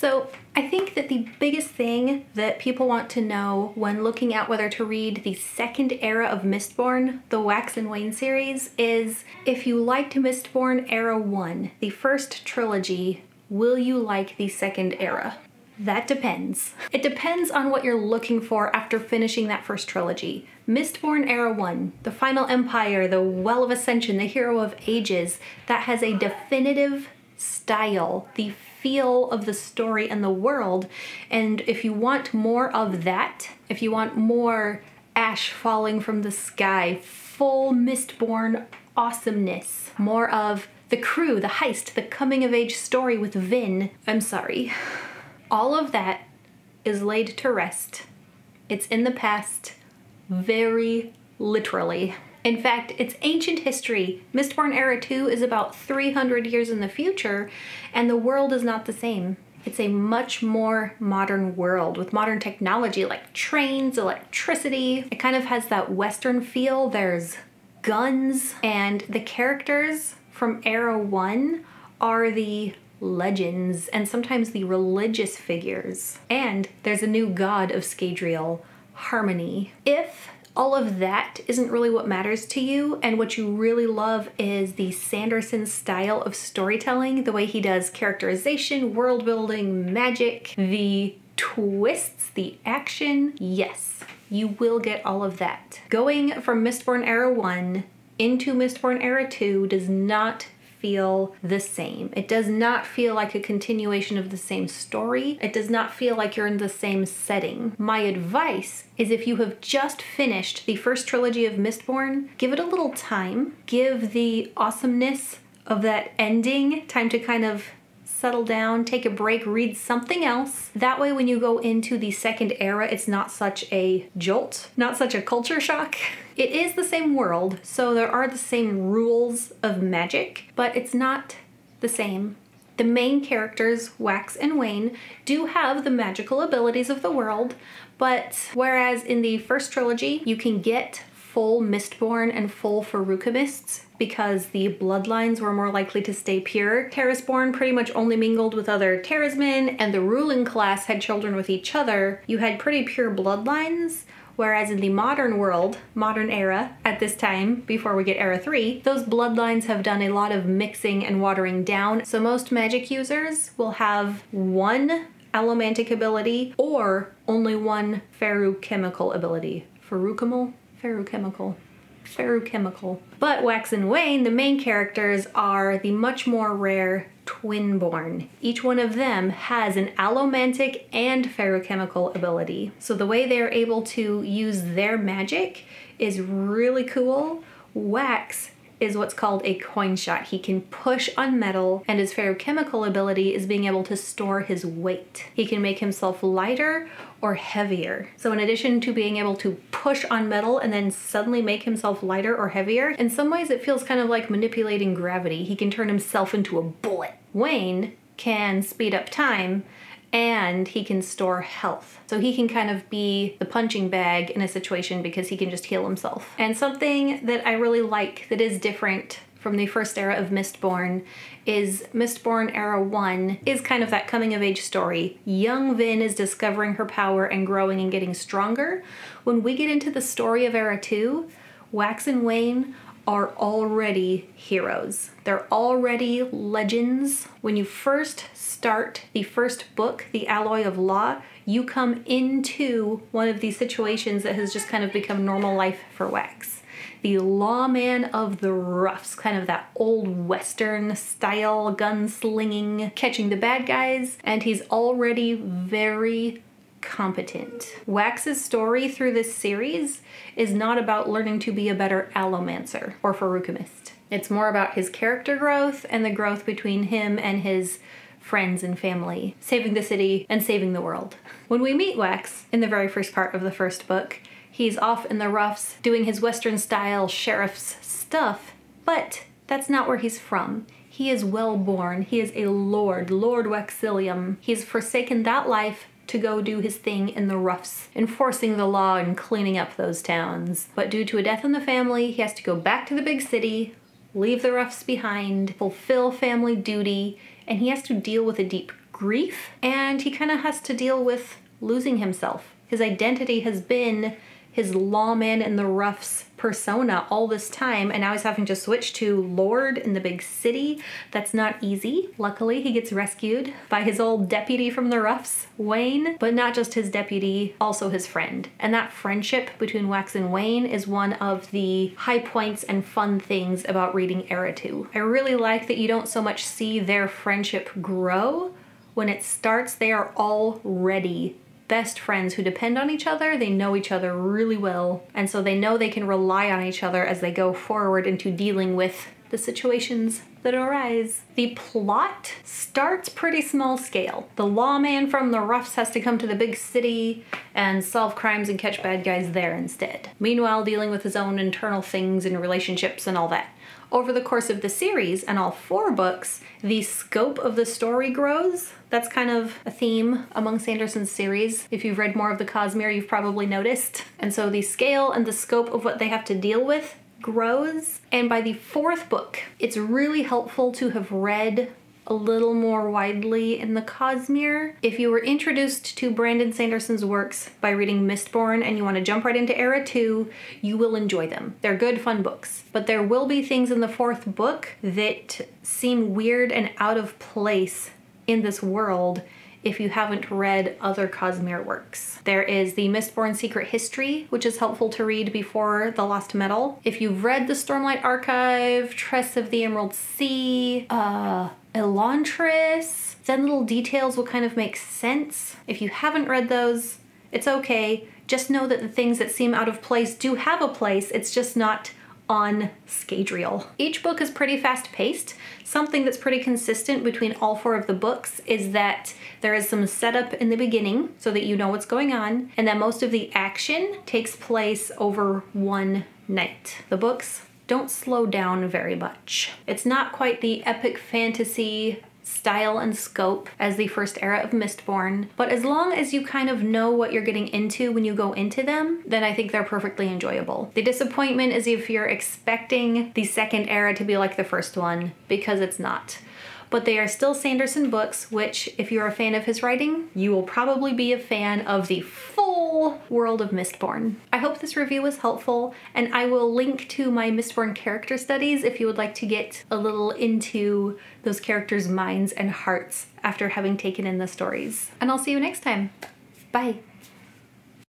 So I think that the biggest thing that people want to know when looking at whether to read the second era of Mistborn, the Wax and Wayne series, is if you liked Mistborn Era 1, the first trilogy, will you like the second era? That depends. It depends on what you're looking for after finishing that first trilogy. Mistborn Era 1, the Final Empire, the Well of Ascension, the Hero of Ages, that has a definitive style, the feel of the story and the world. And if you want more of that, if you want more ash falling from the sky, full Mistborn awesomeness, more of the crew, the heist, the coming of age story with Vin, I'm sorry. All of that is laid to rest. It's in the past, very literally. In fact, it's ancient history. Mistborn Era 2 is about 300 years in the future, and the world is not the same. It's a much more modern world with modern technology like trains, electricity. It kind of has that Western feel. There's guns, and the characters from Era 1 are the legends and sometimes the religious figures. And there's a new god of Scadrial, Harmony. If all of that isn't really what matters to you, and what you really love is the Sanderson style of storytelling, the way he does characterization, world building, magic, the twists, the action, yes, you will get all of that. Going from Mistborn Era 1 into Mistborn Era 2 does not feel the same. It does not feel like a continuation of the same story. It does not feel like you're in the same setting. My advice is, if you have just finished the first trilogy of Mistborn, give it a little time. Give the awesomeness of that ending time to kind of settle down, take a break, read something else. That way when you go into the second era, it's not such a jolt, not such a culture shock. It is the same world, so there are the same rules of magic, but it's not the same. The main characters, Wax and Wayne, do have the magical abilities of the world, but whereas in the first trilogy, you can get full Mistborn and full Feruchemists because the bloodlines were more likely to stay pure. Terrasborn pretty much only mingled with other Terrasmen, and the ruling class had children with each other. You had pretty pure bloodlines, whereas in the modern world, modern era, at this time, before we get Era 3, those bloodlines have done a lot of mixing and watering down. So most magic users will have one allomantic ability or only one feruchemical ability. Feruchemical? Feruchemical. Feruchemical. But Wax and Wayne, the main characters, are the much more rare twinborn. Each one of them has an allomantic and feruchemical ability. So the way they're able to use their magic is really cool. Wax is what's called a coin shot. He can push on metal, and his feruchemical ability is being able to store his weight. He can make himself lighter or heavier. So in addition to being able to push on metal and then suddenly make himself lighter or heavier, in some ways it feels kind of like manipulating gravity. He can turn himself into a bullet. Wayne can speed up time, and he can store health. So he can kind of be the punching bag in a situation because he can just heal himself. And something that I really like that is different from the first era of Mistborn is Mistborn Era 1 is kind of that coming of age story. Young Vin is discovering her power and growing and getting stronger. When we get into the story of Era 2, Wax and Wayne are already heroes. They're already legends. When you first start the first book, The Alloy of Law, you come into one of these situations that has just kind of become normal life for Wax. The lawman of the roughs, kind of that old Western style, gunslinging, catching the bad guys, and he's already very competent. Wax's story through this series is not about learning to be a better allomancer or feruchemist. It's more about his character growth and the growth between him and his friends and family, saving the city and saving the world. When we meet Wax in the very first part of the first book, he's off in the roughs doing his Western style sheriff's stuff, but that's not where he's from. He is well born. He is a lord, Lord Waxilium. He's forsaken that life to go do his thing in the roughs, enforcing the law and cleaning up those towns. But due to a death in the family, he has to go back to the big city, leave the roughs behind, fulfill family duty, and he has to deal with a deep grief, and he kind of has to deal with losing himself. His identity has been his lawman in the roughs persona all this time, and now he's having to switch to lord in the big city. That's not easy. Luckily, he gets rescued by his old deputy from the roughs, Wayne, but not just his deputy, also his friend. And that friendship between Wax and Wayne is one of the high points and fun things about reading Era 2. I really like that you don't so much see their friendship grow. When it starts, they are already best friends who depend on each other. They know each other really well, and so they know they can rely on each other as they go forward into dealing with the situations that arise. The plot starts pretty small scale. The lawman from the roughs has to come to the big city and solve crimes and catch bad guys there instead. Meanwhile, dealing with his own internal things and relationships and all that. Over the course of the series, and all 4 books, the scope of the story grows. That's kind of a theme among Sanderson's series. If you've read more of the Cosmere, you've probably noticed. And so the scale and the scope of what they have to deal with grows. And by the 4th book, it's really helpful to have read a little more widely in the Cosmere. If you were introduced to Brandon Sanderson's works by reading Mistborn and you want to jump right into Era 2, you will enjoy them. They're good, fun books. But there will be things in the 4th book that seem weird and out of place in this world if you haven't read other Cosmere works. There is the Mistborn Secret History, which is helpful to read before The Lost Metal. If you've read the Stormlight Archive, Tress of the Emerald Sea, Elantris, then little details will kind of make sense. If you haven't read those, it's okay. Just know that the things that seem out of place do have a place, it's just not on Scadrial. Each book is pretty fast-paced. Something that's pretty consistent between all 4 of the books is that there is some setup in the beginning so that you know what's going on, and that most of the action takes place over one night. The books don't slow down very much. It's not quite the epic fantasy style and scope as the first era of Mistborn, but as long as you kind of know what you're getting into when you go into them, then I think they're perfectly enjoyable. The disappointment is if you're expecting the second era to be like the first one, because it's not. But they are still Sanderson books, which, if you're a fan of his writing, you will probably be a fan of the full world of Mistborn. I hope this review was helpful, and I will link to my Mistborn character studies if you would like to get a little into those characters' minds and hearts after having taken in the stories. And I'll see you next time. Bye.